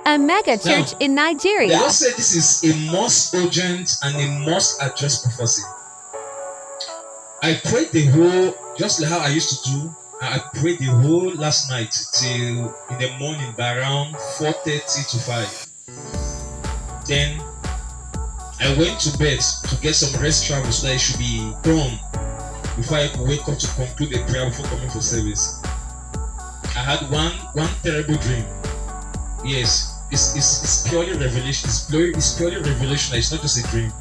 A mega Now, church in the Nigeria. Lord said this is a most urgent and a most addressed prophecy. I prayed the whole, just like how I used to do. I prayed the whole last night till in the morning by around 4:30 to 5. Then I went to bed to get some rest travel so that it should be done before I could wake up to conclude the prayer before coming for service. I had one terrible dream. Yes, it's purely revelation. It's purely revelation. It's not just a dream.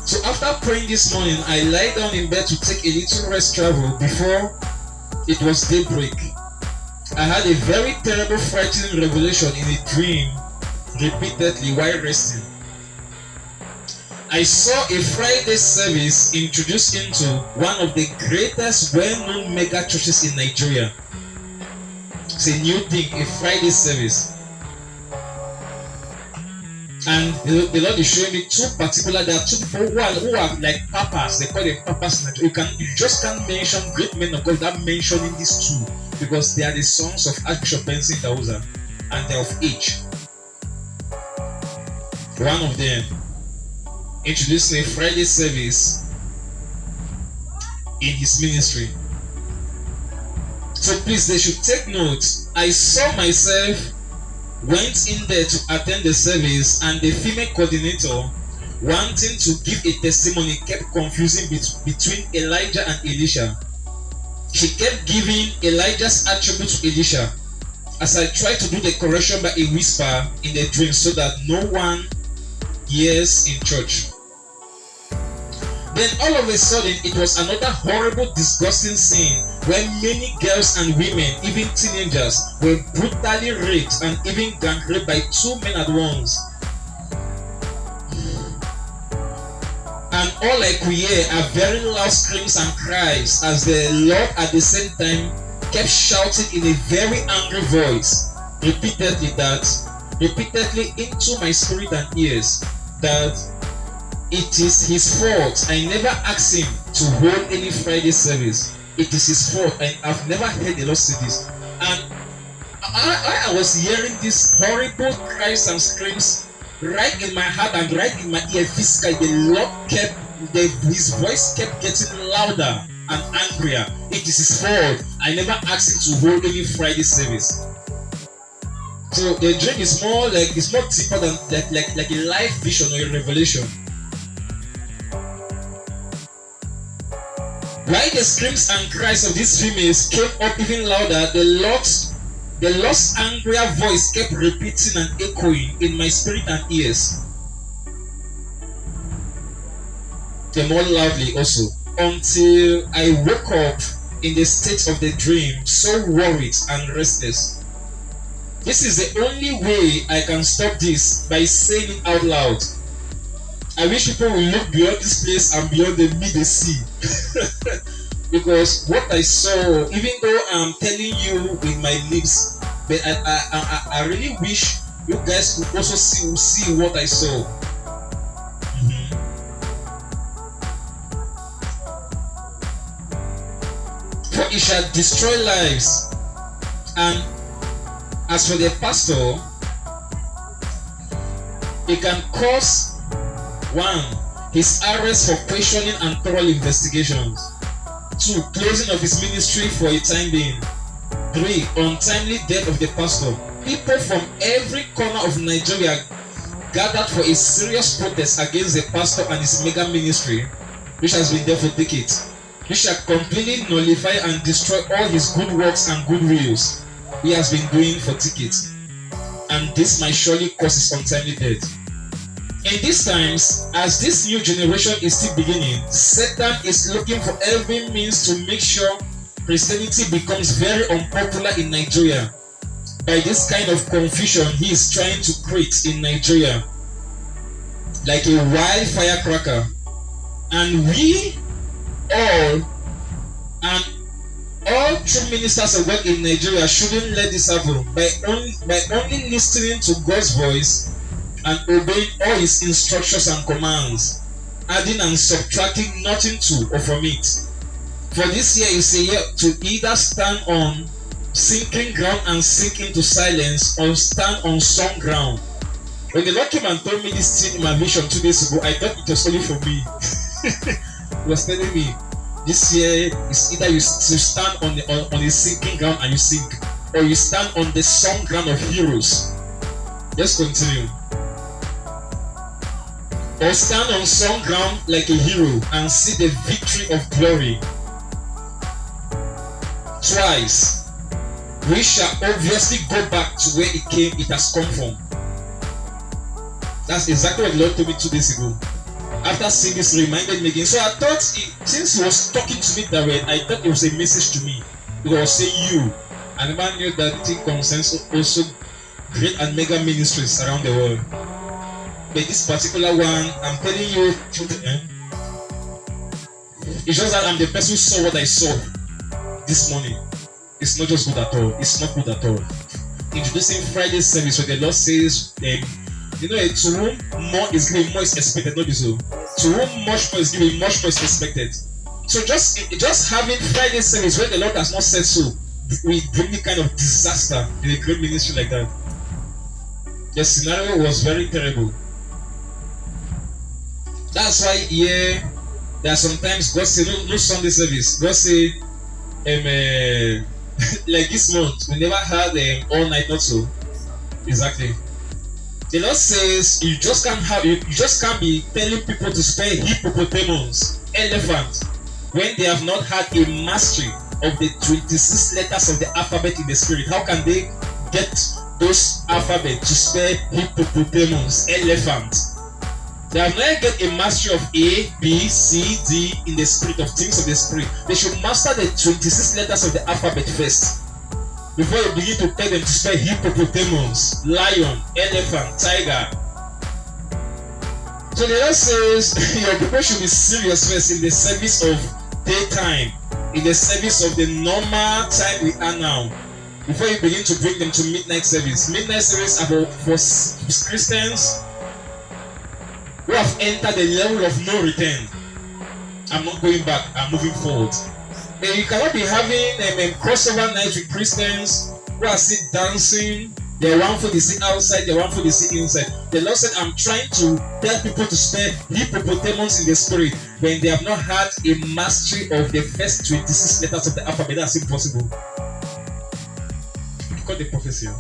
So after praying this morning, I lie down in bed to take a little rest travel before it was daybreak. I had a very terrible, frightening revelation in a dream repeatedly while resting. I saw a Friday service introduced into one of the greatest well-known mega churches in Nigeria. It's a new thing, a Friday service. And the Lord is showing me two particular. There are two people who are like papas. They call them papas. You just can't mention great men of God without mentioning these two, because they are the sons of Archbishop Benson Idahosa, and they are of age. One of them introduced a Friday service in his ministry. So please, they should take note. I saw myself went in there to attend the service, and the female coordinator, wanting to give a testimony, kept confusing between Elijah and Elisha. She kept giving Elijah's attribute to Elisha, as I tried to do the correction by a whisper in the dream so that no one hears in church. Then all of a sudden, it was another horrible, disgusting scene where many girls and women, even teenagers, were brutally raped and even gang raped by two men at once. And all I could hear are very loud screams and cries, as the Lord at the same time kept shouting in a very angry voice, repeatedly into my spirit and ears, that it is his fault. I never asked him to hold any Friday service. It is his fault, and I've never heard the Lord say this. And I was hearing these horrible cries and screams right in my heart and right in my ear physically. The Lord his voice kept getting louder and angrier. It is his fault. I never asked him to hold any Friday service. So the dream is more deeper than like a life vision or a revelation. While the screams and cries of these females came up even louder, the Lord's angrier voice kept repeating and echoing in my spirit and ears. The more loudly also, until I woke up in the state of the dream, so worried and restless. This is the only way I can stop this, by saying it out loud. I wish people will look beyond this place and beyond the sea. Because what I saw, even though I'm telling you with my lips, but I really wish you guys could also see what I saw. For it shall destroy lives. And as for the pastor, it can cause 1. His arrest for questioning and thorough investigations. 2. Closing of his ministry for a time being. 3. Untimely death of the pastor. People from every corner of Nigeria gathered for a serious protest against the pastor and his mega ministry, which has been there for decades. He shall completely nullify and destroy all his good works and good wills he has been doing for decades. And this might surely cause his untimely death. In these times, as this new generation is still beginning, Satan is looking for every means to make sure Christianity becomes very unpopular in Nigeria by this kind of confusion he is trying to create in Nigeria, like a wild firecracker. And we all true ministers of God in Nigeria shouldn't let this happen by only listening to God's voice and obeying all his instructions and commands, adding and subtracting nothing to or from it. For this year is a year to either stand sinking ground and sink into silence or stand on strong ground. When the Lord came and told me this thing in my vision 2 days ago, I thought it was only for me. He was telling me, this year is either you stand on the sinking ground and you sink, or you stand on the strong ground of heroes. Let's continue. Or stand on strong ground like a hero and see the victory of glory. Twice, we shall obviously go back to where it has come from. That's exactly what the Lord told me 2 days ago. After seeing this, he reminded me again. So I thought, since he was talking to me that way, I thought it was a message to me. He was saying you. I never knew that the thing concerns also great and mega ministries around the world. But this particular one, I'm telling you, it's just that I'm the person who saw what I saw this morning. It's not just good at all. It's not good at all. Introducing Friday service where the Lord says, to whom more is given, more is expected, not so. To whom much more is given, much more is expected. So just having Friday service where the Lord has not said so, we bring the kind of disaster in a great ministry like that. The scenario was very terrible. That's why there are sometimes God say no Sunday service. God say like this month we never had all night, not so. Exactly. The Lord says you just can't be telling people to spare hippopotamus, elephant, when they have not had a mastery of the 26 letters of the alphabet in the spirit. How can they get those alphabets to spare hippopotamus, elephant? They have not get a mastery of A, B, C, D in the spirit, of things of the spirit. They should master the 26 letters of the alphabet first, before you begin to tell them to spell hippopotamus, lion, elephant, tiger. So the Lord says your people should be serious first in the service of daytime, in the service of the normal time we are now, before you begin to bring them to midnight service. Midnight service are for Christians who have entered the level of no return. I'm not going back, I'm moving forward. And you cannot be having a crossover night with Christians who are still dancing. They're one foot is outside, they're one foot is inside. The Lord said, I'm trying to tell people to spare hippopotamus in the spirit when they have not had a mastery of the first 26 letters of the alphabet. That's impossible. You got the prophecy.